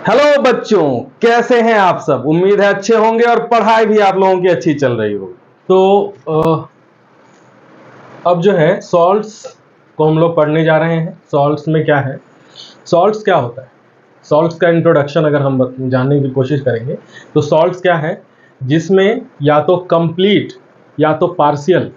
Hello बच्चों, कैसे हैं आप सब। उम्मीद है अच्छे होंगे और पढ़ाई भी आप लोगों की अच्छी चल रही होगी। तो अब जो है सॉल्ट्स को हम लोग पढ़ने जा रहे हैं। सॉल्ट्स में क्या है, सॉल्ट्स क्या होता है, सॉल्ट्स का इंट्रोडक्शन अगर हम जानने की कोशिश करेंगे तो सॉल्ट्स क्या है, जिसमें या तो कंप्लीट या तो partial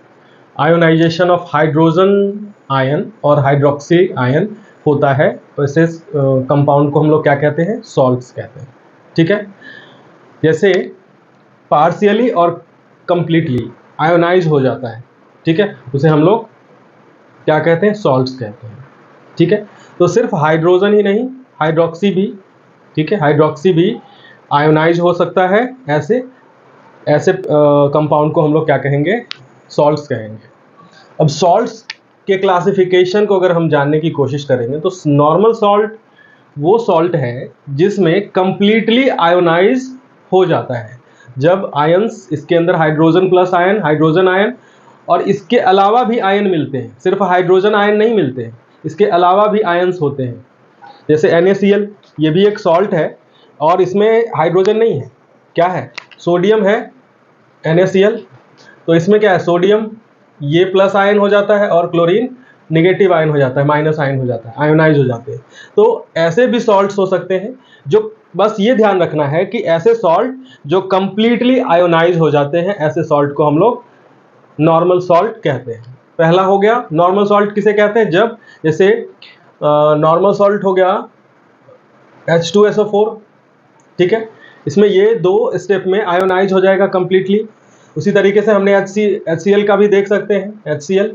ionisation of hydrogen ion और हाइड्रोक्सी आयन होता है। वैसे कंपाउंड को हम लोग क्या कहते हैं, सॉल्ट्स कहते हैं। ठीक है, जैसे पार्शियली और कंप्लीटली आयोनाइज हो जाता है, ठीक है, उसे हम लोग क्या कहते हैं, सॉल्ट्स कहते हैं। ठीक है, तो सिर्फ हाइड्रोजन ही नहीं, हाइड्रोक्सी भी, ठीक है, हाइड्रोक्सी भी आयोनाइज हो सकता है। ऐसे ऐसे कंपाउंड को हम लोग क्या कहेंगे, सॉल्ट्स कहेंगे। अब सॉल्ट्स के क्लासिफिकेशन को अगर हम जानने की कोशिश करेंगे तो नॉर्मल सॉल्ट वो सॉल्ट है जिसमें कंप्लीटली आयोनाइज हो जाता है। जब आयंस इसके अंदर hydrogen plus ion, hydrogen ion और इसके अलावा भी आयन मिलते हैं, सिर्फ हाइड्रोजन आयन नहीं मिलते हैं, इसके अलावा भी आयंस होते हैं। जैसे NaCl, ये भी एक सॉल्ट है और इसमें हाइड्रोजन नहीं है, क्या है, सोडियम है NaCl। तो इसमें क्या है, सोडियम ये प्लस आयन हो जाता है और क्लोरीन निगेटिव आयन हो जाता है, माइनस आयन हो जाता है, आयोनाइज हो जाते हैं। तो ऐसे भी सॉल्ट्स हो सकते हैं जो, बस ये ध्यान रखना है कि ऐसे सॉल्ट जो कंप्लीटली आयोनाइज हो जाते हैं, ऐसे सॉल्ट को हम लोग नॉर्मल सॉल्ट कहते हैं। पहला हो गया नॉर्मल सॉल्ट किसे कहते हैं, जब जैसे नॉर्मल सॉल्ट हो गया H2SO4, ठीक है, इसमें ये दो स्टेप में आयोनाइज हो जाएगा कंप्लीटली। उसी तरीके से हमने HCl का भी देख सकते हैं, HCl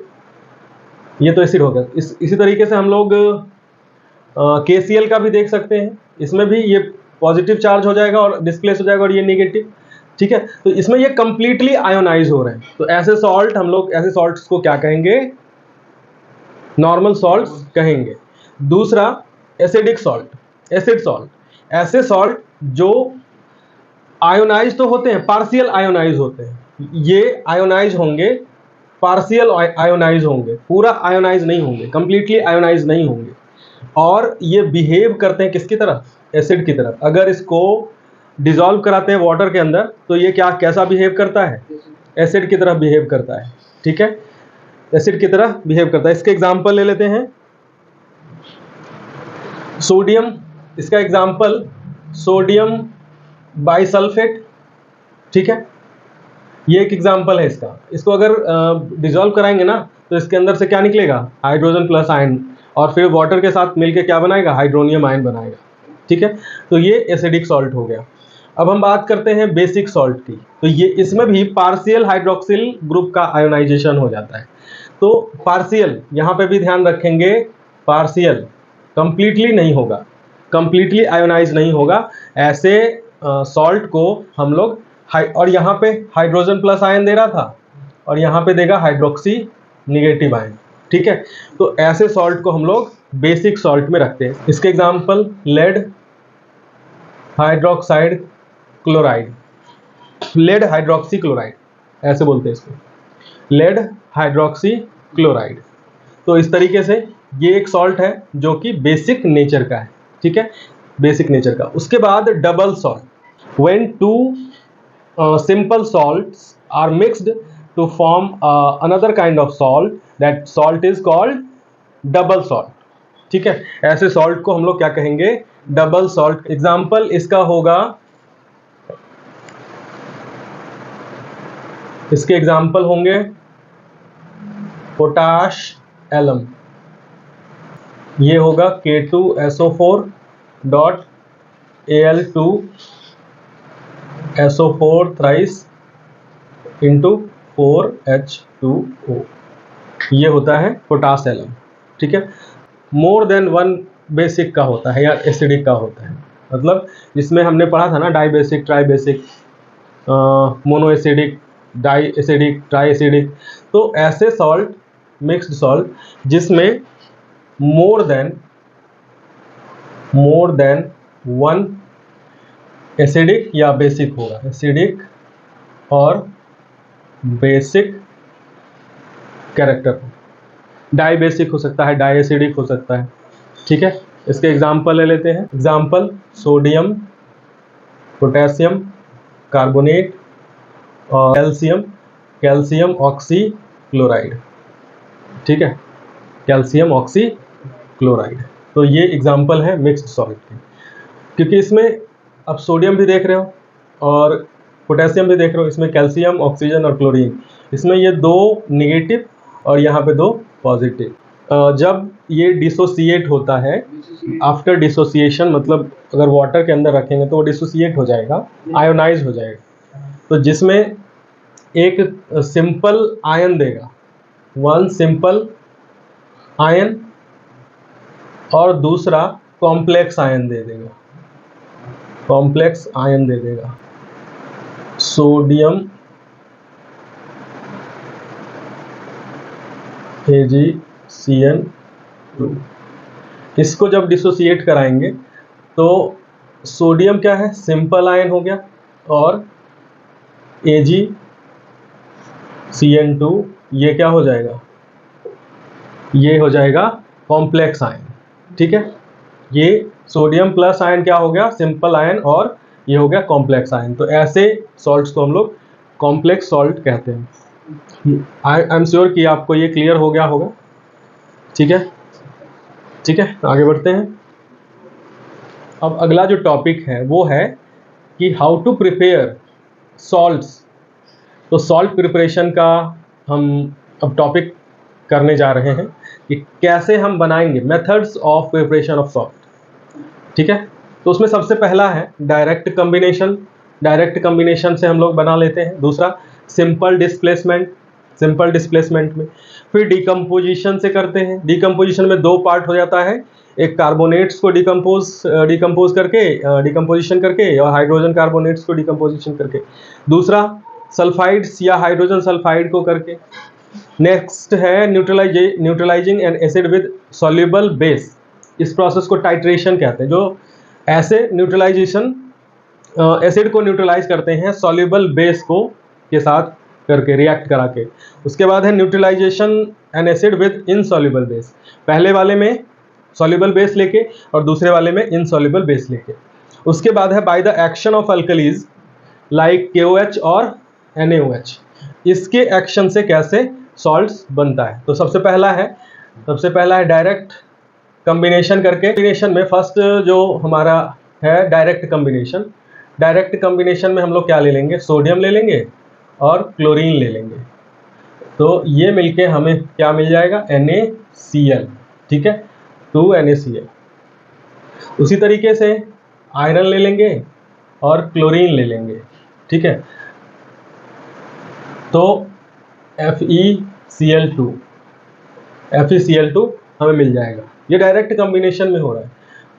ये तो एसिड हो गया। इसी तरीके से हम लोग KCl का भी देख सकते हैं, इसमें भी ये पॉजिटिव चार्ज हो जाएगा और डिस्प्लेस हो जाएगा और ये नेगेटिव। ठीक है, तो इसमें ये कंप्लीटली आयोनाइज हो रहे हैं। तो ऐसे सॉल्ट हम लोग, ऐसे सॉल्ट्स को क्या कहेंगे, नॉर्मल सॉल्ट्स कहेंगे। दूसरा एसिडिक सॉल्ट, एसिड सॉल्ट, ऐसे सॉल्ट जो आयोनाइज तो होते हैं, पार्शियल आयोनाइज होते हैं। ये आयोनाइज होंगे, पार्शियल आयोनाइज होंगे, पूरा आयोनाइज नहीं होंगे, कंप्लीटली आयोनाइज नहीं होंगे। और ये बिहेव करते हैं किसकी तरह, एसिड की तरफ। अगर इसको डिसॉल्व कराते हैं वाटर के अंदर तो ये क्या, कैसा बिहेव करता है, एसिड की तरह बिहेव करता है। ठीक है, एसिड की तरह बिहेव करता है। इसके एग्जाम्पल ले लेते हैं, सोडियम, इसका एग्जाम्पल सोडियम बाइसल्फेट। ठीक है, ये एक एग्जाम्पल है इसका। इसको अगर डिसॉल्व कराएंगे ना तो इसके अंदर से क्या निकलेगा, हाइड्रोजन प्लस आयन, और फिर वाटर के साथ मिलके क्या बनाएगा, हाइड्रोनियम आयन बनाएगा। ठीक है, तो ये एसिडिक सॉल्ट हो गया। अब हम बात करते हैं बेसिक सॉल्ट की। तो ये इसमें भी पार्शियल हाइड्रोक्सिल ग्रुप का आयोनाइजेशन हो जाता है। तो पार्शियल यहाँ पे भी ध्यान रखेंगे, पार्शियल कंप्लीटली नहीं होगा, कंप्लीटली आयोनाइज नहीं होगा। ऐसे सॉल्ट को हम लोग और यहाँ पे हाइड्रोजन प्लस आयन दे रहा था और यहाँ पे देगा हाइड्रोक्सी निगेटिव आयन। ठीक है, तो ऐसे सॉल्ट को हम लोग बेसिक सॉल्ट में रखते हैं। इसके example lead hydroxide chloride, lead hydroxy chloride ऐसे बोलते हैं इसको, लेड हाइड्रोक्सी क्लोराइड। तो इस तरीके से ये एक सॉल्ट है जो कि बेसिक नेचर का है। ठीक है, बेसिक नेचर का। उसके बाद double salt, when two simple salts are mixed to form another kind of salt, that salt is called double salt। ठीक है, ऐसे सॉल्ट को हम लोग क्या कहेंगे, डबल सॉल्ट। एग्जाम्पल इसका होगा, इसके एग्जाम्पल होंगे पोटाश एलम, ये होगा K2SO4 dot Al2 SO4 thrice into 4H2O, ये होता है पोटाश एलम। ठीक है, मोर देन वन बेसिक का होता है या एसिडिक का होता है। मतलब जिसमें हमने पढ़ा था ना, di basic, tri basic, mono acidic, di acidic, tri acidic. तो ऐसे सॉल्ट, मिक्स्ड सॉल्ट जिसमें मोर देन वन एसिडिक या बेसिक होगा, एसिडिक और बेसिक कैरेक्टर, डाई बेसिक हो सकता है, डाई एसिडिक हो सकता है, ठीक है। इसके एग्जाम्पल ले लेते हैं। एग्जाम्पल सोडियम, पोटेशियम कार्बोनेट और कैल्शियम, कैल्शियम ऑक्सी क्लोराइड, ठीक है, कैल्शियम ऑक्सी क्लोराइड। तो ये एग्जाम्पल है मिक्स्ड सॉल्ट के, क्योंकि इसमें आप सोडियम भी देख रहे हो और पोटेशियम भी देख रहे हो, इसमें कैल्शियम, ऑक्सीजन और क्लोरीन, इसमें ये दो नेगेटिव और यहाँ पे दो पॉजिटिव। जब ये डिसोसिएट होता है, आफ्टर डिसोसिएशन मतलब अगर वाटर के अंदर रखेंगे तो वो डिसोसिएट हो जाएगा, आयोनाइज हो जाएगा, तो जिसमें एक सिंपल आयन देगा, वन सिंपल आयन, और दूसरा कॉम्प्लेक्स आयन दे देगा, कॉम्प्लेक्स आयन दे देगा, सोडियम AgCN2। इसको जब डिसोसिएट कराएंगे तो सोडियम क्या है, सिंपल आयन हो गया, और AgCN2 ये क्या हो जाएगा, ये हो जाएगा कॉम्प्लेक्स आयन, ठीक है। ये सोडियम प्लस आयन क्या हो गया, सिंपल आयन, और ये हो गया कॉम्प्लेक्स आयन। तो ऐसे सॉल्ट्स को हम लोग कॉम्प्लेक्स सॉल्ट कहते हैं। आई एम श्योर कि आपको ये क्लियर हो गया होगा, ठीक है। ठीक है, आगे बढ़ते हैं। अब अगला जो टॉपिक है वो है कि हाउ टू प्रिपेयर सॉल्ट्स। तो सॉल्ट प्रिपरेशन का हम अब टॉपिक करने जा रहे हैं कि कैसे हम बनाएंगे, methods of preparation of salt, ठीक है। तो उसमें सबसे पहला है डायरेक्ट कम्बिनेशन, डायरेक्ट कम्बिनेशन से हम लोग बना लेते हैं। दूसरा सिंपल डिस्प्लेसमेंट, सिंपल डिस्प्लेसमेंट में फिर डिकम्पोजिशन से करते हैं। डिकम्पोजिशन में दो पार्ट हो जाता है, एक कार्बोनेट्स को डिकम्पोज करके, डिकम्पोजिशन करके, और हाइड्रोजन कार्बोनेट्स को डिकम्पोजिशन करके, दूसरा सल्फाइड्स या हाइड्रोजन सल्फाइड को करके। नेक्स्ट है neutralising N acid with soluble base. इस प्रोसेस को टाइट्रेशन कहते हैं, जो ऐसे न्यूट्रलाइजेशन एसिड को न्यूट्रलाइज करते हैं सॉल्युबल बेस को के साथ करके, रिएक्ट करा के। उसके बाद है neutralisation an acid with insoluble base, पहले वाले में सॉल्युबल बेस लेके और दूसरे वाले में इनसॉल्युबल बेस लेके। उसके बाद है by the action of alkalis like KOH और NaOH, इसके एक्शन से कैसे सॉल्ट्स बनता है। तो सबसे पहला है डायरेक्ट कम्बिनेशन करके। कम्बिनेशन में फर्स्ट जो हमारा है डायरेक्ट कम्बिनेशन। डायरेक्ट कम्बिनेशन में हम लोग क्या ले लेंगे, सोडियम ले लेंगे और क्लोरीन ले लेंगे, तो ये मिलके हमें क्या मिल जाएगा, NaCl, ठीक है, 2NaCl। उसी तरीके से आयरन ले लेंगे और क्लोरीन ले लेंगे, ठीक है, तो FeCl2 हमें मिल जाएगा। ये डायरेक्ट कम्बिनेशन में हो रहा है।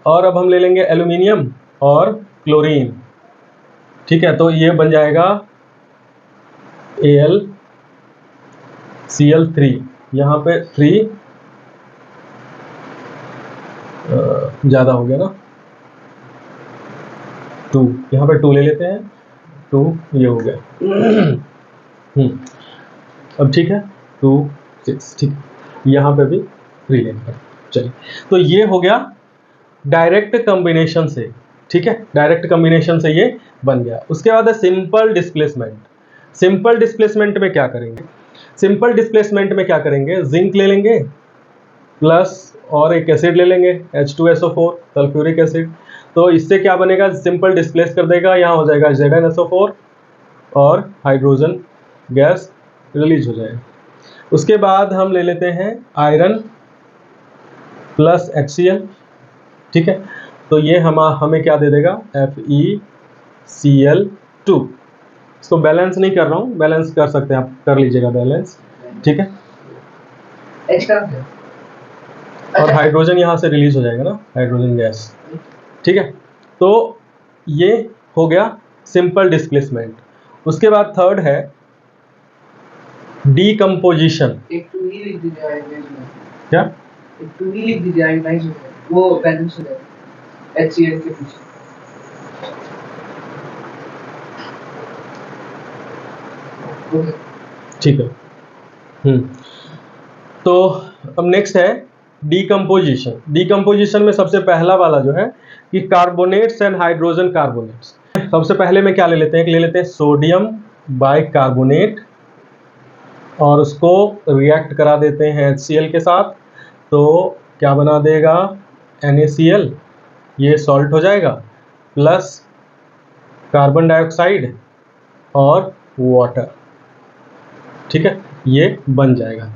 और अब हम ले लेंगे एल्यूमिनियम और क्लोरीन, ठीक है, तो ये बन जाएगा AlCl3। यहाँ पे 3 ज़्यादा हो गया ना, 2, यहाँ पे 2 ले लेते हैं, 2 ये हो गया। अब ठीक है, 2 6, ठीक, यहाँ पे भी 3 लेंगे। चलिए, तो ये हो गया डायरेक्ट कम्बिनेशन से, ठीक है, डायरेक्ट कम्बिनेशन से ये बन गया। उसके बाद है सिंपल डिस्प्लेसमेंट। सिंपल डिस्प्लेसमेंट में क्या करेंगे, सिंपल डिस्प्लेसमेंट में क्या करेंगे, जिंक ले लेंगे प्लस और एक एसिड ले लेंगे H2SO4 सल्फ्यूरिक एसिड। तो इससे क्या बनेगा, सिंपल डिस्प्लेस कर देगा, यहाँ हो जाएगा ZnSO4 और हाइड्रोजन गैस रिलीज हो जाएगा। उसके बाद हम ले लेते हैं आयरन प्लस HCl, ठीक है, तो ये हमें क्या दे देगा, FeCl2। इसको बैलेंस नहीं कर रहा हूँ, बैलेंस कर सकते हैं आप, कर लीजिएगा बैलेंस, ठीक है। और हाइड्रोजन यहाँ से रिलीज हो जाएगा ना, हाइड्रोजन गैस, ठीक है। तो ये हो गया सिंपल डिस्प्लेसमेंट। उसके बाद थर्ड है डीकम्पोजिशन। क्या, वो बैलेंस हो जाएगा HCl के पीछे। ठीक है। तो अब नेक्स्ट है डीकम्पोजिशन। डीकम्पोजिशन में सबसे पहला वाला जो है कि कार्बोनेट्स एंड हाइड्रोजन कार्बोनेट्स। सबसे पहले में क्या ले लेते हैं, ले लेते हैं सोडियम बाइकार्बोनेट और उसको रिएक्ट करा देते हैं HCl के साथ, तो क्या बना देगा NaCl, ये सॉल्ट हो जाएगा, प्लस कार्बन डाइऑक्साइड और वाटर, ठीक है, ये बन जाएगा।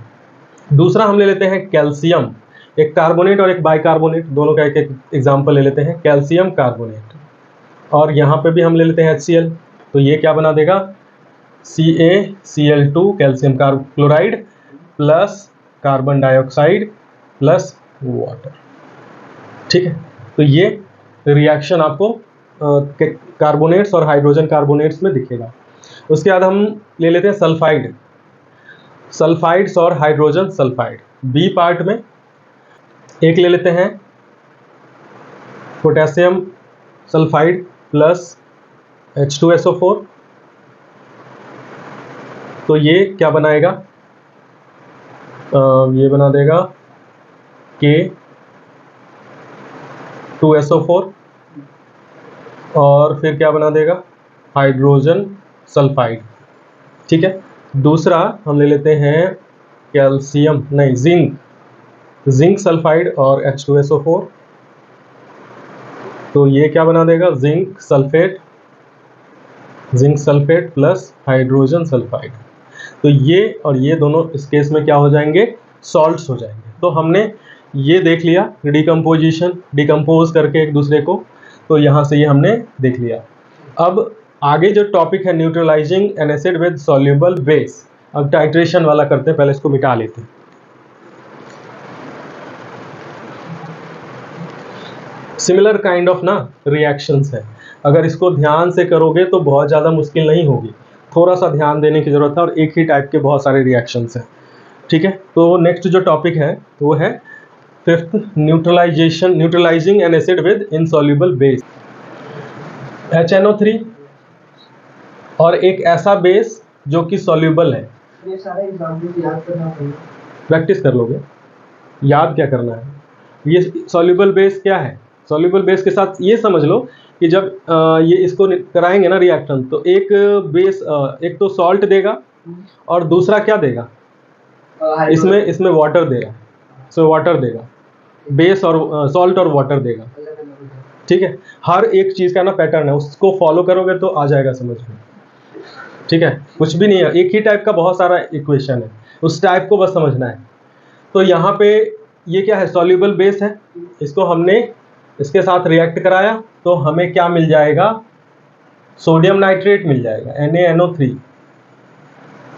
दूसरा हम ले लेते हैं कैल्शियम, एक कार्बोनेट और एक बाइकार्बोनेट, दोनों का एक एक एग्जाम्पल ले लेते हैं। कैल्शियम कार्बोनेट और यहाँ पे भी हम ले लेते हैं HCl, तो ये क्या बना देगा CaCl2 calcium chloride plus carbon dioxide plus water, ठीक है। तो ये रिएक्शन आपको कार्बोनेट्स और हाइड्रोजन कार्बोनेट्स में दिखेगा। उसके बाद हम ले लेते हैं सल्फाइड, सल्फाइड्स और हाइड्रोजन सल्फाइड। बी पार्ट में एक ले लेते हैं पोटेशियम सल्फाइड प्लस H2SO4, तो ये क्या बनाएगा, ये बना देगा K2SO4 और फिर क्या बना देगा हाइड्रोजन सल्फाइड, ठीक है। दूसरा हम ले लेते हैं कैल्शियम नहीं जिंक सल्फाइड और H2SO4, तो ये क्या बना देगा zinc sulphate plus hydrogen sulphide, तो ये और ये दोनों इस केस में क्या हो जाएंगे सॉल्ट्स हो जाएंगे। तो हमने ये देख लिया डिकम्पोजिशन, डिकम्पोज करके एक दूसरे को, तो यहाँ से ये हमने देख लिया। अब आगे जो टॉपिक है neutralising N acid with soluble base, अब टाइट्रेशन वाला करते हैं, पहले इसको मिटा लेते हैं। सिमिलर काइंड ऑफ ना रिएक्शंस है, अगर इसको ध्यान से करोगे तो बहुत ज़्यादा मुश्किल नहीं होगी, थोड़ा सा ध्यान देने की ज़रूरत है और एक ही टाइप के बहुत सारे रिएक्शंस हैं, ठीक है। तो नेक्स्ट जो टॉपिक है वो है fifth neutralising N acid with insoluble base, HNO3 और एक ऐसा बेस जो कि सॉल्युबल है। ये सारे एग्जांपल याद करना पड़ेगा, प्रैक्टिस कर लोगे, याद क्या करना है। ये सॉल्युबल बेस क्या है, सॉल्युबल बेस के साथ ये समझ लो कि जब ये इसको कराएंगे ना रिएक्शन, तो एक बेस एक तो सॉल्ट देगा और दूसरा क्या देगा, इसमें वाटर देगा, सो वाटर देगा, बेस और सॉल्ट और वाटर देगा, ठीक है। हर एक चीज़ का ना पैटर्न है, उसको फॉलो करोगे तो आ जाएगा समझ में, ठीक है। कुछ भी नहीं है, एक ही टाइप का बहुत सारा इक्वेशन है, उस टाइप को बस समझना है। तो यहाँ पे ये क्या है सॉल्युबल बेस है, इसको हमने इसके साथ रिएक्ट कराया तो हमें क्या मिल जाएगा सोडियम नाइट्रेट मिल जाएगा NaNO3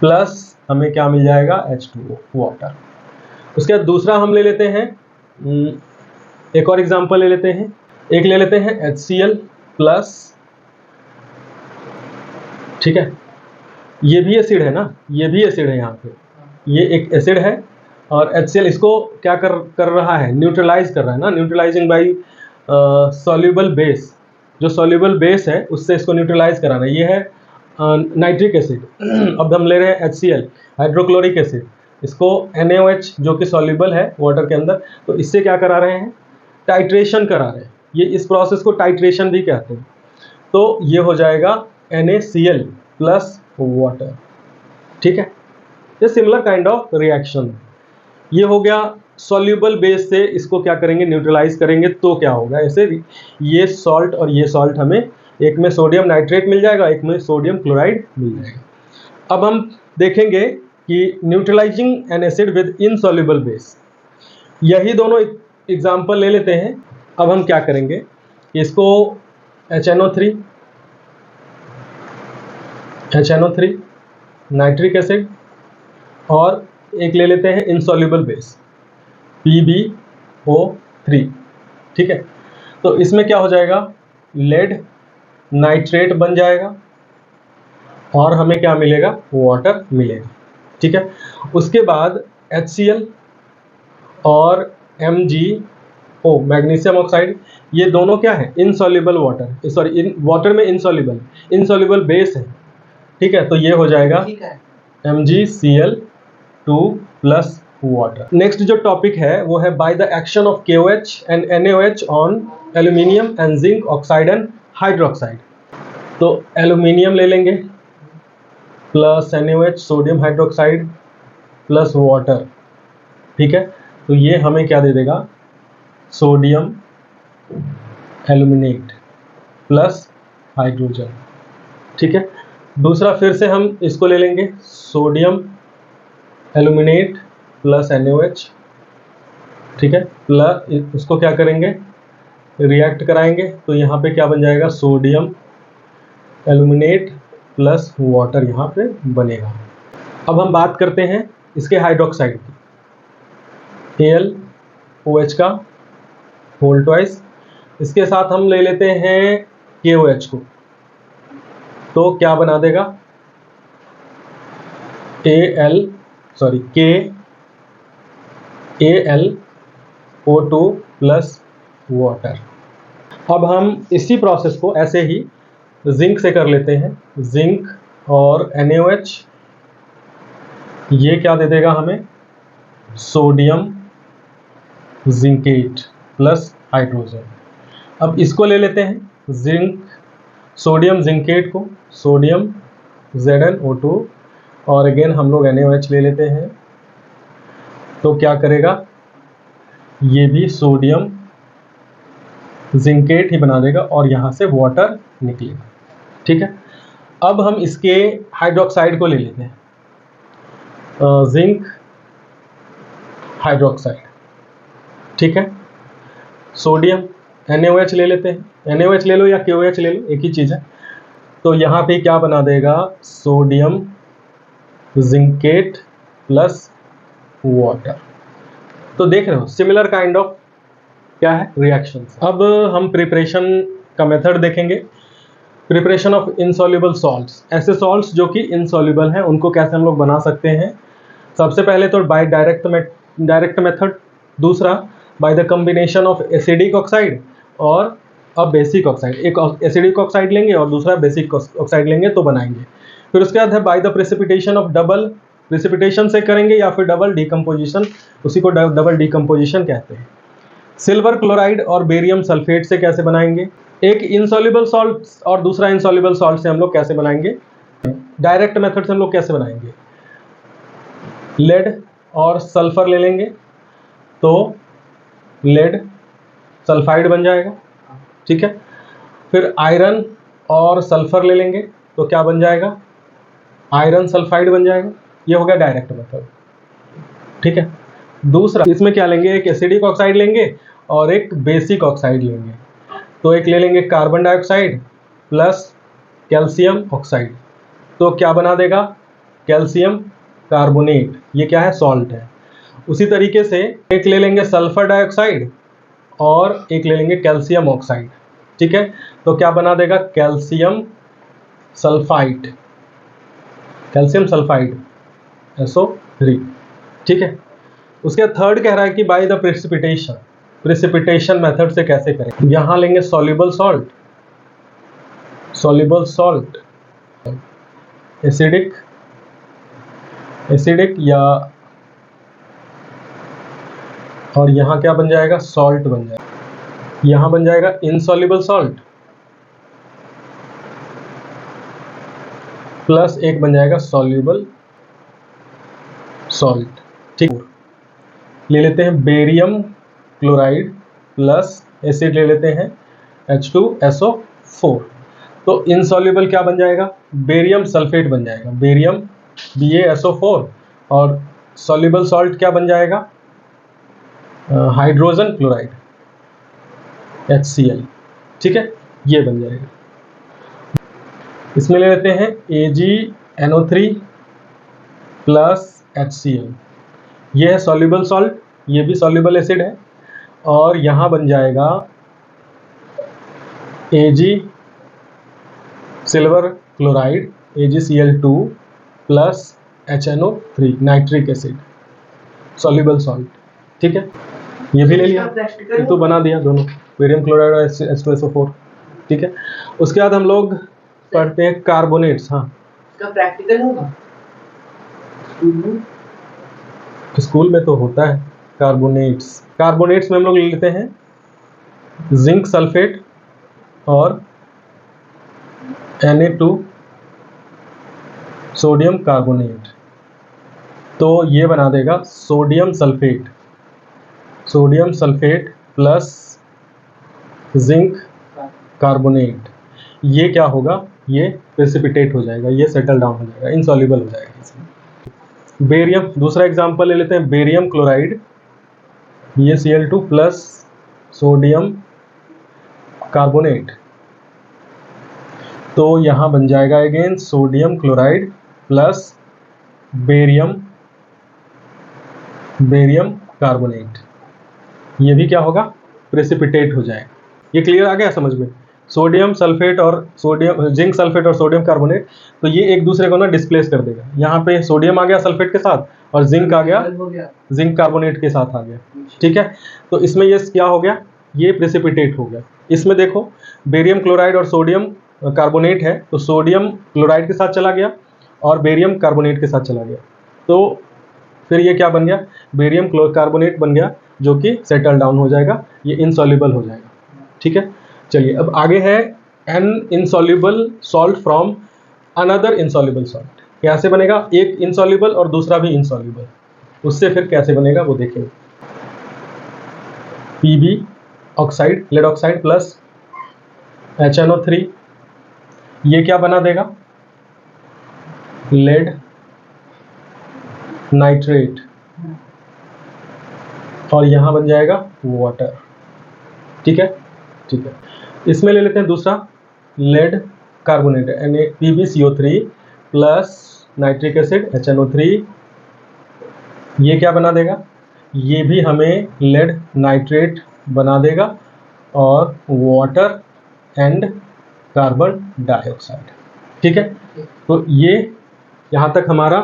प्लस हमें क्या मिल जाएगा H2O वाटर। उसके बाद दूसरा हम ले लेते हैं, एक और एग्जांपल ले लेते हैं, एक ले लेते हैं HCl प्लस, ठीक है, ये भी एसिड है ना, ये भी एसिड है, यहाँ पे ये एक एसिड है और HCl इसको क्या कर रहा है न्यूट्रलाइज कर रहा है ना, न्यूट्रलाइजिंग बाई सॉल्युबल बेस, जो सॉल्युबल बेस है उससे इसको न्यूट्रलाइज करा रहा है, ये है नाइट्रिक एसिड। अब हम ले रहे हैं HCl हाइड्रोक्लोरिक एसिड, इसको NaOH जो कि सॉल्युबल है वाटर के अंदर, तो इससे क्या करा रहे हैं टाइट्रेशन करा रहे हैं, ये इस प्रोसेस को टाइट्रेशन भी कहते हैं। तो ये हो जाएगा NaCl प्लस वाटर, ठीक है। ये सिमिलर काइंड ऑफ रिएक्शन, ये हो गया सॉल्युबल बेस से इसको क्या करेंगे न्यूट्रलाइज करेंगे, तो क्या होगा ऐसे ये सॉल्ट और ये सॉल्ट हमें एक में सोडियम नाइट्रेट मिल जाएगा, एक में सोडियम क्लोराइड मिल जाएगा। अब हम देखेंगे कि neutralising N acid with insoluble base, यही दोनों एग्जाम्पल ले लेते हैं। अब हम क्या करेंगे, इसको HNO3 नाइट्रिक एसिड और एक ले लेते हैं इनसॉल्युबल बेस PbO3, ठीक है। तो इसमें क्या हो जाएगा लेड नाइट्रेट बन जाएगा और हमें क्या मिलेगा वाटर मिलेगा, ठीक है। उसके बाद HCl और MgO मैग्नीशियम ऑक्साइड, ये दोनों क्या है इनसॉल्युबल वाटर, सॉरी वाटर में इनसॉल्युबल बेस है, ठीक है। तो ये हो जाएगा ठीक है, MgCl2 प्लस वाटर। नेक्स्ट जो टॉपिक है वो है by the action of KOH and NaOH on aluminium and zinc oxide and hydroxide. तो एल्यूमिनियम ले लेंगे plus NaOH sodium hydroxide plus water, ठीक है। तो ये हमें क्या दे देगा, सोडियम एल्यूमिनेट प्लस हाइड्रोजन, ठीक है। दूसरा फिर से हम इसको ले लेंगे, सोडियम एल्यूमिनेट प्लस NaOH, ठीक है, प्लस उसको क्या करेंगे, रिएक्ट कराएंगे। तो यहाँ पे क्या बन जाएगा, सोडियम एल्यूमिनेट प्लस वाटर यहाँ पे बनेगा। अब हम बात करते हैं इसके हाइड्रोक्साइड की, AlOH का होल ट्वाइस, इसके साथ हम ले लेते हैं KOH को, तो क्या बना देगा, KAlO2 प्लस वाटर। अब हम इसी प्रोसेस को ऐसे ही जिंक से कर लेते हैं, जिंक और NaOH, ये क्या दे देगा हमें, सोडियम जिंकेट प्लस हाइड्रोजन। अब इसको ले लेते हैं, जिंक सोडियम जिंकेट को, सोडियम ZnO2 और अगेन हम लोग NaOH ले लेते हैं, तो क्या करेगा, ये भी सोडियम जिंकेट ही बना देगा और यहाँ से वाटर निकलेगा, ठीक है। अब हम इसके हाइड्रोक्साइड को ले लेते हैं, जिंक हाइड्रोक्साइड, ठीक है, सोडियम NaOH ले लेते हैं, NaOH ले लो या KOH ले लो, एक ही चीज़ है। तो यहाँ पे क्या बना देगा, सोडियम जिंकेट प्लस वाटर। तो देख रहे हो सिमिलर काइंड ऑफ क्या है रिएक्शंस। अब हम प्रिपरेशन का मेथड देखेंगे, प्रिपरेशन ऑफ इनसॉल्युबल सॉल्ट्स। ऐसे सॉल्ट्स जो कि इनसॉल्युबल हैं उनको कैसे हम लोग बना सकते हैं। सबसे पहले तो बाय डायरेक्ट मेथड, दूसरा by the combination of acidic oxide और अब बेसिक ऑक्साइड, एक एसिडिक ऑक्साइड लेंगे और दूसरा बेसिक ऑक्साइड लेंगे तो बनाएंगे। फिर उसके बाद है by the precipitation of, double precipitation से करेंगे या फिर डबल डिकम्पोजिशन, उसी को डबल डिकम्पोजिशन कहते हैं। सिल्वर क्लोराइड और बेरियम सल्फेट से कैसे बनाएंगे, एक इनसॉल्युबल सॉल्ट और दूसरा इनसॉल्युबल सॉल्ट से हम लोग कैसे बनाएंगे। डायरेक्ट मेथड से हम लोग कैसे बनाएंगे, लेड और सल्फर ले लेंगे तो लेड सल्फाइड बन जाएगा, ठीक है। फिर आयरन और सल्फर ले लेंगे तो क्या बन जाएगा, आयरन सल्फाइड बन जाएगा। ये हो गया डायरेक्ट मेथड, ठीक है। दूसरा इसमें क्या लेंगे, एक एसिडिक ऑक्साइड लेंगे और एक बेसिक ऑक्साइड लेंगे, तो एक ले लेंगे carbon dioxide plus calcium oxide, तो क्या बना देगा, कैल्शियम कार्बोनेट, ये क्या है, सॉल्ट है। उसी तरीके से एक ले लेंगे सल्फर डाइऑक्साइड और एक ले लेंगे कैल्शियम ऑक्साइड, ठीक है, तो क्या बना देगा, calcium sulphide, calcium sulphide SO3, ठीक है। उसके थर्ड कह रहा है कि बाय द प्रेसिपिटेशन मेथड से कैसे करें। यहाँ लेंगे सॉल्युबल सॉल्ट एसिडिक या, और यहाँ क्या बन जाएगा, सॉल्ट बन जाएगा। यहाँ बन जाएगा इनसॉल्युबल सॉल्ट प्लस एक बन जाएगा सॉल्युबल सॉल्ट, ठीक। ले लेते हैं बेरियम क्लोराइड प्लस एसिड ले लेते हैं H2SO4, तो इनसॉल्युबल क्या बन जाएगा, बेरियम सल्फेट बन जाएगा, बेरियम BaSO4, और सॉल्युबल सॉल्ट क्या बन जाएगा, हाइड्रोजन क्लोराइड HCl, ठीक है, ये बन जाएगा। इसमें ले लेते हैं AgNO3 प्लस HCl, ये है सॉल्युबल सॉल्ट, ये भी सॉल्युबल एसिड है, और यहाँ बन जाएगा Ag silver chloride AgCl2 plus HNO3 nitric acid, soluble salt, ठीक है। ये भी ले लिया, ये तो बना दिया दोनों, बेरियम क्लोराइड और H2SO4, ठीक है। उसके बाद हम लोग पढ़ते हैं कार्बोनेट्स। हाँ, इसका प्रैक्टिकल होगा, स्कूल में तो होता है कार्बोनेट्स। कार्बोनेट्स में हम लोग ले लेते हैं जिंक सल्फेट और Na2 सोडियम कार्बोनेट, तो ये बना देगा sodium sulphate plus zinc carbonate. ये क्या होगा, ये प्रेसिपिटेट हो जाएगा, ये सेटल डाउन हो जाएगा, इनसॉल्युबल हो जाएगा इसमें। बेरियम, दूसरा एग्जांपल ले लेते हैं, barium chloride BaCl2 plus sodium carbonate, तो यहां बन जाएगा again sodium chloride plus barium carbonate. ये भी क्या होगा, प्रेसिपिटेट हो जाएगा। ये क्लियर आ गया समझ में? सोडियम सल्फेट और जिंक सल्फेट और सोडियम कार्बोनेट, तो ये एक दूसरे को ना डिस्प्लेस कर देगा। यहाँ पे सोडियम आ गया सल्फेट के साथ और जिंक आ गया जिंक कार्बोनेट के साथ आ गया, ठीक है। तो इसमें ये क्या हो गया, ये प्रेसिपिटेट हो गया। इसमें देखो बेरियम क्लोराइड और सोडियम कार्बोनेट है, तो सोडियम क्लोराइड के साथ चला गया और बेरियम कार्बोनेट के साथ चला गया, तो फिर ये क्या बन गया, बेरियम कार्बोनेट बन गया, जो कि सेटल डाउन हो जाएगा, ये इनसॉल्युबल हो जाएगा, ठीक है। चलिए अब आगे है an insoluble salt from another insoluble salt. कैसे बनेगा, एक इनसॉल्युबल और दूसरा भी इनसॉल्युबल, उससे फिर कैसे बनेगा वो देखेंगे। Pb oxide, lead oxide plus HNO3, ये क्या बना देगा, लेड नाइट्रेट, और यहां बन जाएगा वाटर, ठीक है। इसमें ले लेते हैं दूसरा lead carbonate PbCO3 plus nitric acid HNO3, ये क्या बना देगा, ये भी हमें लेड नाइट्रेट बना देगा और वाटर एंड कार्बन डाइऑक्साइड, ठीक है। तो ये यहाँ तक हमारा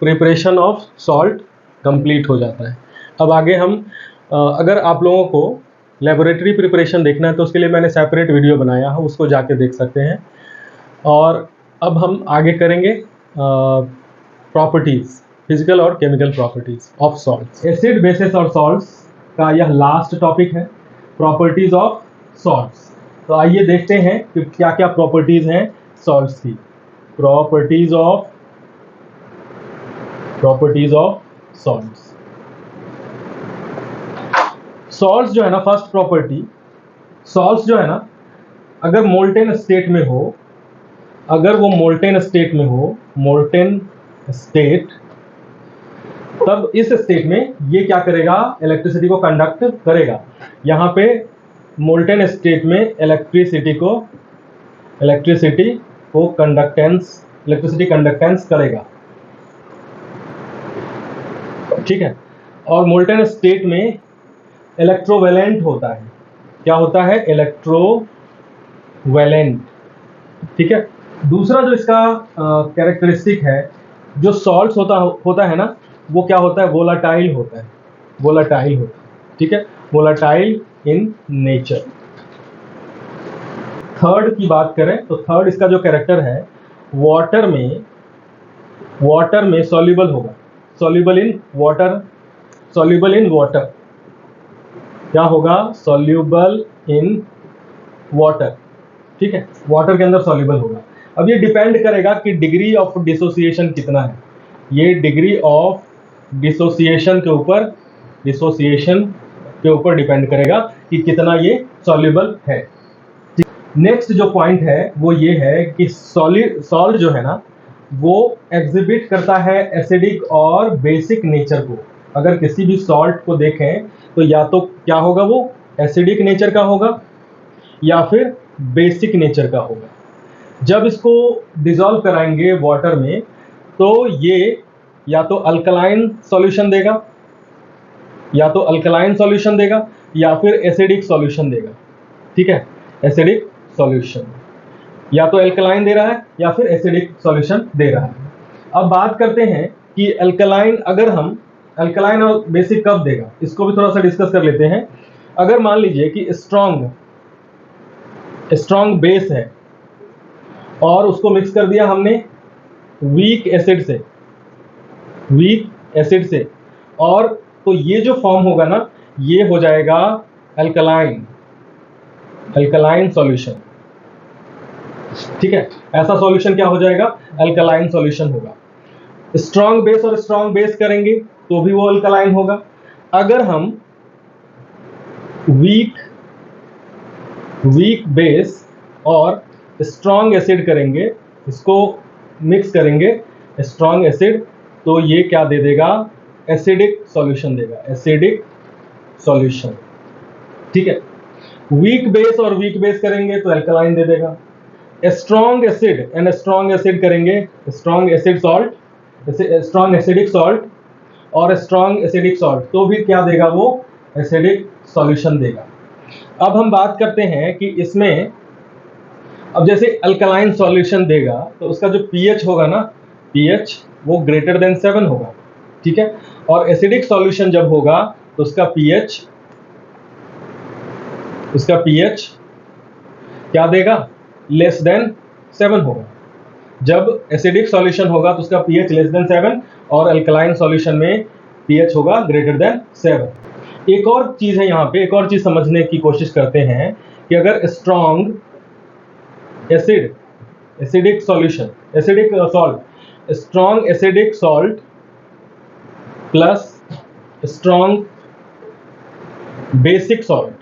प्रिपरेशन ऑफ सॉल्ट कंप्लीट हो जाता है। अब आगे हम अगर आप लोगों को लेबोरेटरी प्रिपरेशन देखना है तो उसके लिए मैंने सेपरेट वीडियो बनाया है, उसको जाके देख सकते हैं। और अब हम आगे करेंगे प्रॉपर्टीज़, फिजिकल और chemical properties of salts. Acid basis और सॉल्ट्स का यह लास्ट टॉपिक है, प्रॉपर्टीज़ ऑफ सॉल्ट्स। तो आइए देखते हैं कि क्या क्या प्रॉपर्टीज़ हैं सॉल्ट्स की। Properties of salts. सॉल्ट्स जो है ना, फर्स्ट प्रॉपर्टी, सॉल्ट्स जो है ना, अगर मोल्टेन स्टेट में हो, अगर वो मोल्टेन स्टेट, तब इस स्टेट में ये क्या करेगा, इलेक्ट्रिसिटी को कंडक्ट करेगा। यहाँ पे मोल्टेन स्टेट में इलेक्ट्रिसिटी कंडक्टेंस करेगा, ठीक है। और मोल्टेन स्टेट में इलेक्ट्रोवेलेंट होता है, क्या होता है, इलेक्ट्रोवेलेंट, ठीक है। दूसरा जो इसका कैरेक्टरिस्टिक है, जो सॉल्ट्स होता है ना, वो क्या होता है, वोलाटाइल होता है, ठीक है, वोलाटाइल इन नेचर। थर्ड की बात करें तो थर्ड इसका जो कैरेक्टर है, वाटर में सॉल्युबल होगा, सॉल्युबल इन वाटर, क्या होगा, सॉल्युबल इन वाटर, ठीक है, वाटर के अंदर सॉल्युबल होगा। अब ये डिपेंड करेगा कि डिग्री ऑफ डिसोसिएशन कितना है, ये डिग्री ऑफ डिसोसिएशन के ऊपर डिपेंड करेगा कि कितना ये सॉल्युबल है। नेक्स्ट जो पॉइंट है वो ये है कि सॉल्ट जो है ना, वो एग्जिबिट करता है एसिडिक और बेसिक नेचर को। अगर किसी भी सॉल्ट को देखें तो या तो क्या होगा, वो एसिडिक नेचर का होगा या फिर बेसिक नेचर का होगा। जब इसको डिसॉल्व कराएंगे वाटर में तो ये या तो अल्कलाइन सॉल्यूशन देगा या फिर एसिडिक सॉल्यूशन देगा, ठीक है, एसिडिक सॉल्यूशन, या तो अल्कलाइन दे रहा है या फिर एसिडिक सॉल्यूशन दे रहा है। अब बात करते हैं कि अल्कलाइन, अगर हम अल्कलाइन और बेसिक कब देगा, इसको भी थोड़ा सा डिस्कस कर लेते हैं। अगर मान लीजिए कि स्ट्रॉन्ग बेस है और उसको मिक्स कर दिया हमने वीक एसिड से, वीक एसिड से, और तो ये जो फॉर्म होगा ना, ये हो जाएगा अल्कलाइन सॉल्यूशन। ठीक है, ऐसा सॉल्यूशन क्या हो जाएगा, अल्कलाइन सॉल्यूशन होगा। स्ट्रॉन्ग बेस और स्ट्रॉन्ग बेस करेंगे तो भी वो अल्कलाइन होगा। अगर हम वीक बेस और स्ट्रॉन्ग एसिड करेंगे, इसको मिक्स करेंगे स्ट्रॉन्ग एसिड, तो ये क्या दे देगा, एसिडिक सॉल्यूशन देगा, एसिडिक सॉल्यूशन। ठीक है, वीक बेस और वीक बेस करेंगे तो अल्कलाइन दे देगा। Strong acid and strong acid करेंगे, strong acid salt, strong acidic salt और स्ट्रॉन्ग एसिडिक सॉल्ट, तो भी क्या देगा, वो एसिडिक सॉल्यूशन देगा। अब हम बात करते हैं कि इसमें अब जैसे अल्कलाइन सॉल्यूशन देगा तो उसका जो पीएच होगा ना, पीएच वो ग्रेटर देन 7 होगा। ठीक है, और एसिडिक सॉल्यूशन जब होगा तो उसका पीएच क्या देगा, लेस देन 7 होगा। जब एसिडिक सॉल्यूशन होगा तो उसका पीएच लेस देन 7 और अल्कलाइन सॉल्यूशन में पीएच होगा ग्रेटर देन 7। एक और चीज है यहाँ पे, एक और चीज समझने की कोशिश करते हैं कि अगर strong acidic solution, acidic salt, strong acidic salt plus strong basic salt,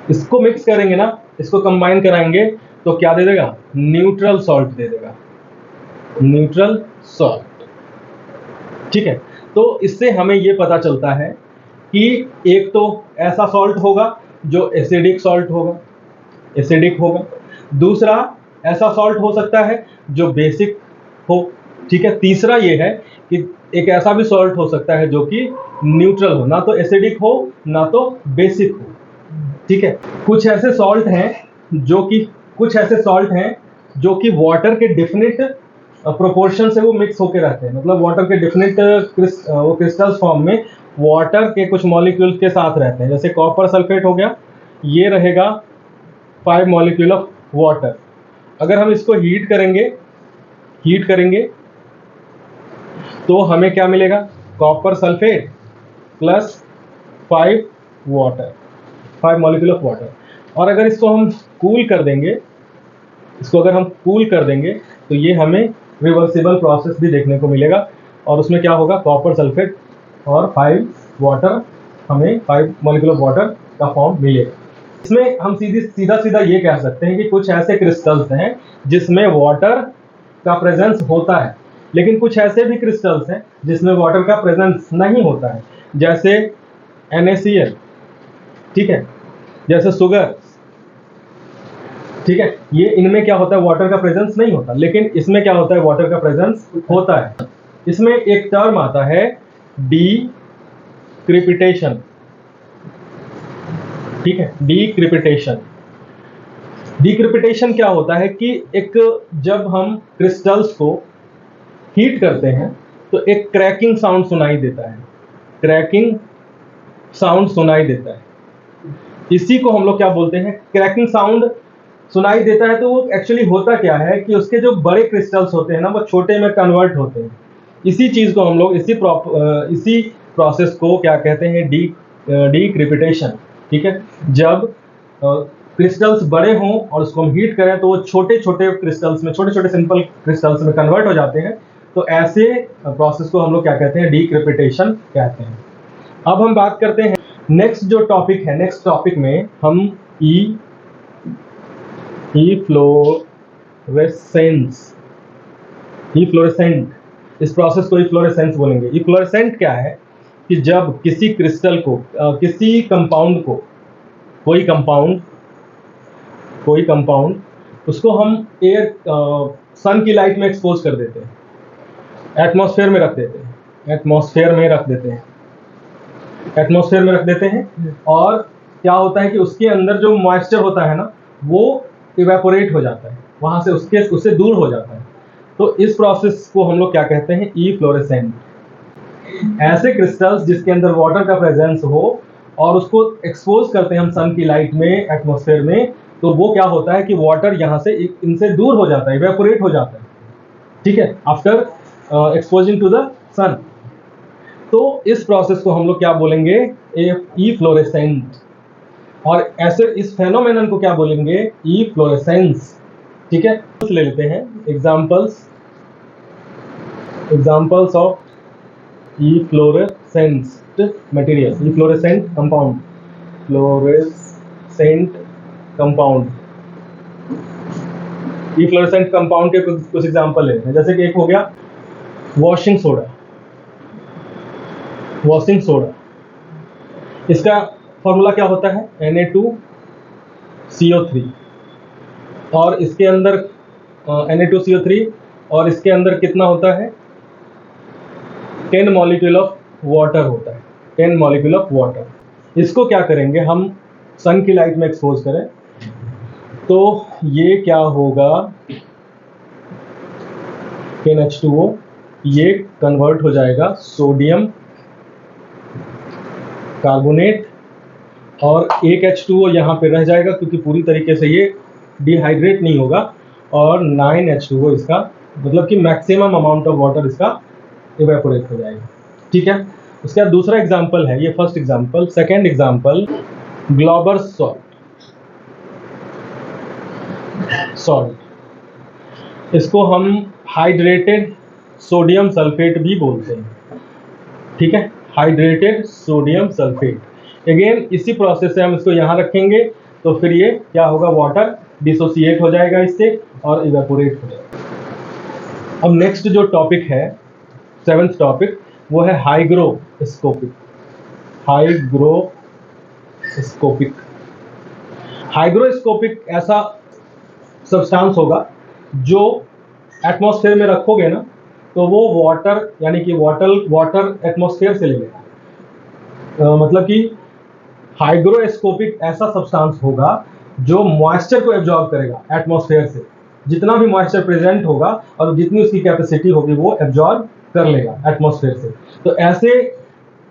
इसको मिक्स करेंगे ना, इसको कंबाइन कराएंगे तो क्या दे देगा, न्यूट्रल सॉल्ट दे देगा, न्यूट्रल सॉल्ट। ठीक है, तो इससे हमें ये पता चलता है कि एक तो ऐसा सॉल्ट होगा जो एसिडिक सॉल्ट होगा, एसिडिक होगा। दूसरा ऐसा सॉल्ट हो सकता है जो बेसिक हो। ठीक है, तीसरा ये है कि एक ऐसा भी सॉल्ट हो सकता है जो कि न्यूट्रल हो, ना तो एसिडिक हो ना तो बेसिक हो। ठीक है, कुछ ऐसे सॉल्ट हैं जो कि वाटर के डिफिनिट प्रोपोर्शन से वो मिक्स होके रहते हैं, मतलब वाटर के डिफिनिट क्रिस्टल्स फॉर्म में वाटर के कुछ मॉलिक्यूल्स के साथ रहते हैं। जैसे कॉपर सल्फेट हो गया, ये रहेगा 5 मॉलिक्यूल ऑफ वाटर। अगर हम इसको हीट करेंगे तो हमें क्या मिलेगा, copper sulphate plus 5 molecule of water. और अगर इसको हम कूल कर देंगे, तो ये हमें रिवर्सिबल प्रोसेस भी देखने को मिलेगा, और उसमें क्या होगा, कॉपर सल्फेट और 5 मॉलिक्यूल ऑफ वाटर का फॉर्म मिलेगा। इसमें हम सीधा ये कह सकते हैं कि कुछ ऐसे क्रिस्टल्स हैं जिसमें वाटर का प्रेजेंस होता है, लेकिन कुछ ऐसे भी क्रिस्टल्स हैं जिसमें वाटर का प्रेजेंस नहीं होता है, जैसे NaCl। ठीक है, जैसे सुगर। ठीक है, ये इनमें क्या होता है, वाटर का प्रेजेंस नहीं होता, लेकिन इसमें क्या होता है, वाटर का प्रेजेंस होता है। इसमें एक टर्म आता है डीक्रिपिटेशन। ठीक है, डीक्रिपिटेशन क्या होता है कि जब हम क्रिस्टल्स को हीट करते हैं तो एक क्रैकिंग साउंड सुनाई देता है। इसी को हम लोग क्या बोलते हैं, क्रैकिंग साउंड सुनाई देता है। तो वो एक्चुअली होता क्या है कि उसके जो बड़े क्रिस्टल्स होते हैं ना, वो छोटे में कन्वर्ट होते हैं। इसी चीज को हम लोग इसी प्रोसेस को क्या कहते हैं, डीक्रिपिटेशन। ठीक है, जब क्रिस्टल्स बड़े हों और उसको हम हीट करें तो वो छोटे क्रिस्टल्स में, छोटे सिंपल क्रिस्टल्स में कन्वर्ट हो जाते हैं। तो ऐसे प्रोसेस को हम लोग क्या कहते हैं, डीक्रिपिटेशन कहते हैं। अब हम बात करते हैं नेक्स्ट जो टॉपिक है, नेक्स्ट टॉपिक में हम इफ्लोरेसेंट, इस प्रोसेस को इफ्लोरेसेंस बोलेंगे। इफ्लोरेसेंट क्या है कि जब किसी क्रिस्टल को, किसी कंपाउंड को, कोई कंपाउंड उसको हम सन की लाइट में एक्सपोज कर देते हैं, एटमॉस्फेयर में रख देते हैं, और क्या होता है कि उसके अंदर जो मॉइस्चर होता है ना, वो इवेपोरेट हो जाता है, वहां से उससे दूर हो जाता है। तो इस प्रोसेस को हम लोग क्या कहते हैं, इफ्लोरेसेंट। ऐसे क्रिस्टल्स जिसके अंदर वाटर का प्रेजेंस हो और उसको एक्सपोज करते हैं हम सन की लाइट में, एटमॉस्फेयर में, तो वो क्या होता है कि वाटर यहाँ से इनसे दूर हो जाता है, इवेपोरेट हो जाता है। ठीक है, आफ्टर एक्सपोजिंग टू द सन। तो इस प्रोसेस को हम लोग क्या बोलेंगे, इफ्लोरेसेंट। और ऐसे इस फेनोमेनन को क्या बोलेंगे, इफ्लोरेसेंस। ठीक है, ले लेते हैं examples of efflorescent material, efflorescent compound, fluorescent compound. Efflorescent compound के कुछ एग्जांपल लेते हैं, जैसे कि एक हो गया वॉशिंग सोडा। इसका फॉर्मूला क्या होता है, Na2CO3, और इसके अंदर Na2CO3, और इसके अंदर कितना होता है, 10 मॉलिक्यूल ऑफ वाटर होता है, 10 मॉलिक्यूल ऑफ वाटर। इसको क्या करेंगे हम, सन की लाइट में एक्सपोज करें तो ये क्या होगा, NH2O, ये कन्वर्ट हो जाएगा सोडियम कार्बोनेट, और एक H2O यहाँ पे रह जाएगा क्योंकि पूरी तरीके से ये डिहाइड्रेट नहीं होगा, और 9H2O इसका मतलब कि मैक्सिमम अमाउंट ऑफ वाटर इसका इवेपोरेट हो जाएगा। ठीक है, उसके बाद दूसरा एग्जांपल है, ये first example. Second example, Glauber salt. इसको हम हाइड्रेटेड सोडियम सल्फेट भी बोलते हैं। ठीक है, हाइड्रेटेड सोडियम सल्फेट। अगेन इसी प्रोसेस से हम इसको यहाँ रखेंगे तो फिर ये क्या होगा, वाटर डिसोसिएट हो जाएगा इससे और इवेपोरेट हो जाएगा। अब नेक्स्ट जो टॉपिक है, 7th टॉपिक, वो है हाइग्रोस्कोपिक। हाइग्रोस्कोपिक ऐसा सब्सटेंस होगा जो एटमॉस्फेयर में रखोगे ना तो वो वाटर, यानी कि वाटर एटमॉस्फेयर से ले लेगा। मतलब कि हाइग्रोस्कोपिक ऐसा सब्सटेंस होगा जो मॉइस्चर को एब्जॉर्ब करेगा एटमॉस्फेयर से। जितना भी मॉइस्चर प्रेजेंट होगा और जितनी उसकी कैपेसिटी होगी वो एब्जॉर्ब कर लेगा एटमॉस्फेयर से। तो ऐसे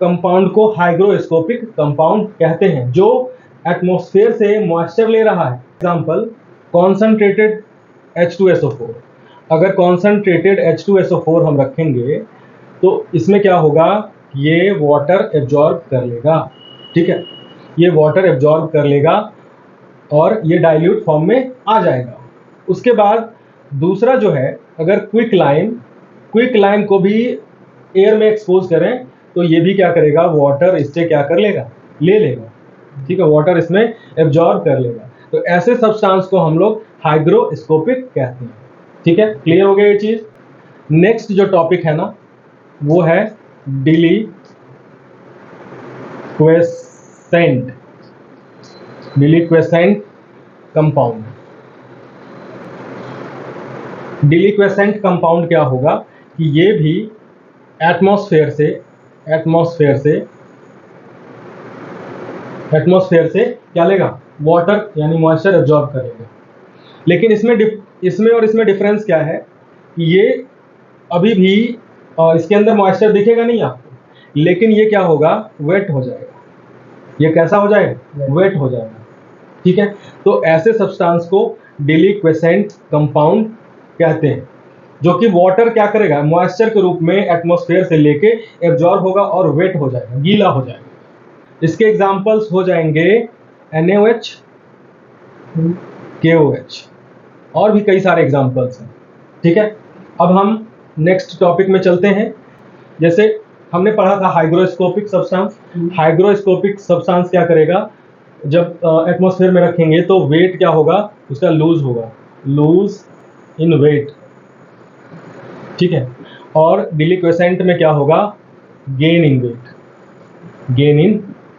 कंपाउंड को हाइग्रोस्कोपिक कंपाउंड कहते हैं जो एटमॉस्फेयर से मॉइस्चर ले रहा है। Example, concentrated H2SO4। अगर कॉन्सनट्रेटेड H2SO4 हम रखेंगे तो इसमें क्या होगा, ये वाटर एब्जॉर्ब कर लेगा। ठीक है, ये वाटर एब्जॉर्ब कर लेगा और ये डाइल्यूट फॉर्म में आ जाएगा। उसके बाद दूसरा जो है, अगर क्विक लाइम को भी एयर में एक्सपोज करें तो ये भी क्या करेगा, वाटर इससे क्या कर लेगा, ले लेगा। ठीक है, वाटर इसमें एब्जॉर्ब कर लेगा। तो ऐसे सब्सटेंस को हम लोग हाइग्रोस्कोपिक कहते हैं। ठीक है, क्लियर हो गया ये चीज। नेक्स्ट जो टॉपिक है ना वो है डिलीक्वेसेंट कंपाउंड। डिलीक्वेसेंट कंपाउंड क्या होगा कि ये भी एटमॉस्फेयर से क्या लेगा, वाटर यानी मॉइस्चर एब्जॉर्ब कर लेगा। लेकिन इसमें और इसमें डिफरेंस क्या है कि ये अभी भी इसके अंदर मॉइस्चर दिखेगा नहीं आपको, लेकिन ये क्या होगा, वेट हो जाएगा। ये कैसा हो जाएगा, वेट हो जाएगा। ठीक है, तो ऐसे सब्सटेंस को डिलीक्वेसेंट कंपाउंड कहते हैं जो कि वाटर क्या करेगा, मॉइस्चर के रूप में एटमॉस्फेयर से लेके एब्जॉर्ब होगा और वेट हो जाएगा, गीला हो जाएगा। इसके एग्जांपल्स हो जाएंगे NaOH, KOH, और भी कई सारे एग्जांपल्स हैं। ठीक है, अब हम नेक्स्ट टॉपिक में चलते हैं। जैसे हमने पढ़ा था हाइग्रोस्कोपिक सब्सटेंस। हाइग्रोस्कोपिक सब्सटेंस क्या करेगा, जब एटमॉस्फेयर में रखेंगे तो वेट क्या होगा उसका, लूज होगा, लूज इन वेट। ठीक है, और डिलीक्वेसेंट में क्या होगा, गेन इन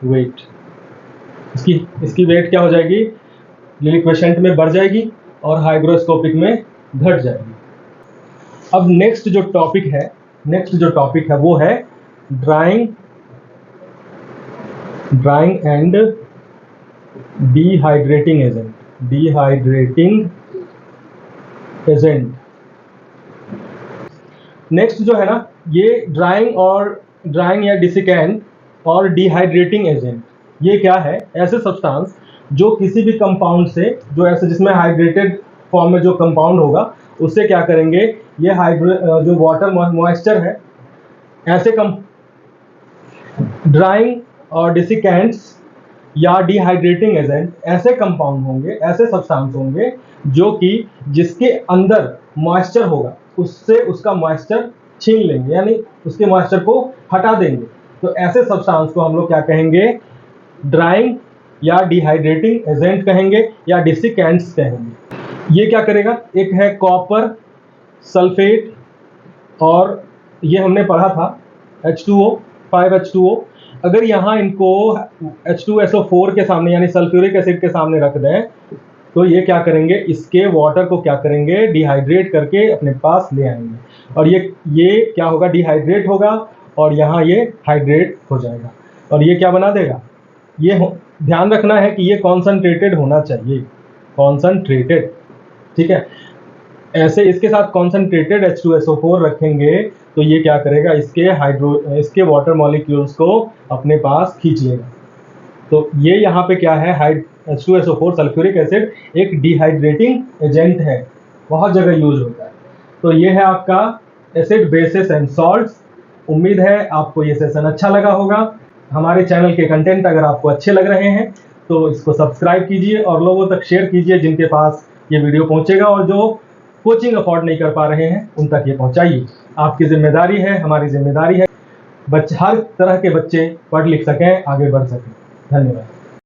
वेट। इसकी वेट क्या हो जाएगी, डिलीक्वेसेंट में बढ़ जाएगी और हाइग्रोस्कोपिक में घट जाएगी। अब नेक्स्ट जो टॉपिक है वो है drawing and dehydrating agent. Next जो है ना, ये ड्राइंग या डिसिकेंट और डिहाइड्रेटिंग एजेंट, ये क्या है, ऐसे सब्सटेंस जो किसी भी कंपाउंड से, जो ऐसे जिसमें हाइड्रेटेड फॉर्म में जो कंपाउंड होगा उससे क्या करेंगे, ये जो वाटर मॉइस्चर है ऐसे कम ड्राइंग और डिसिकेंट्स या डिहाइड्रेटिंग एजेंट ऐसे कंपाउंड होंगे, ऐसे सब्सटेंस होंगे जो कि जिसके अंदर मॉइस्चर होगा उससे उसका मॉइस्चर छीन लेंगे, यानी उसके मॉइस्चर को हटा देंगे। तो ऐसे सब्सटेंस को हम लोग क्या कहेंगे, ड्राइंग या डिहाइड्रेटिंग एजेंट कहेंगे या डिसिकेंट्स कहेंगे। ये क्या करेगा, एक है कॉपर सल्फेट और ये हमने पढ़ा था H2O 5H2O। अगर यहाँ इनको H2SO4 के सामने यानी सल्फ्यूरिक एसिड के सामने रख दें तो ये क्या करेंगे, इसके वाटर को क्या करेंगे, डिहाइड्रेट करके अपने पास ले आएंगे और ये क्या होगा, डिहाइड्रेट होगा और यहाँ ये हाइड्रेट हो जाएगा और ये क्या बना देगा, ध्यान रखना है कि ये कॉन्सनट्रेटेड होना चाहिए, कॉन्सनट्रेटेड, ठीक है। ऐसे इसके साथ कॉन्सनट्रेटेड H2SO4 रखेंगे तो ये क्या करेगा, इसके वाटर मॉलिक्यूल्स को अपने पास खींच लेगा। तो ये यहाँ पे क्या है, H2SO4 सल्फ्यूरिक एसिड एक डिहाइड्रेटिंग एजेंट है, बहुत जगह यूज होता है। तो ये है आपका एसिड बेसिस एंड सॉल्ट्स। उम्मीद है आपको ये सेशन अच्छा लगा होगा। हमारे चैनल के कंटेंट अगर आपको अच्छे लग रहे हैं तो इसको सब्सक्राइब कीजिए और लोगों तक शेयर कीजिए जिनके पास ये वीडियो पहुंचेगा, और जो कोचिंग अफोर्ड नहीं कर पा रहे हैं उन तक ये पहुंचाइए। आपकी जिम्मेदारी है, हमारी जिम्मेदारी है, हर तरह के बच्चे पढ़ लिख सकें, आगे बढ़ सकें। धन्यवाद।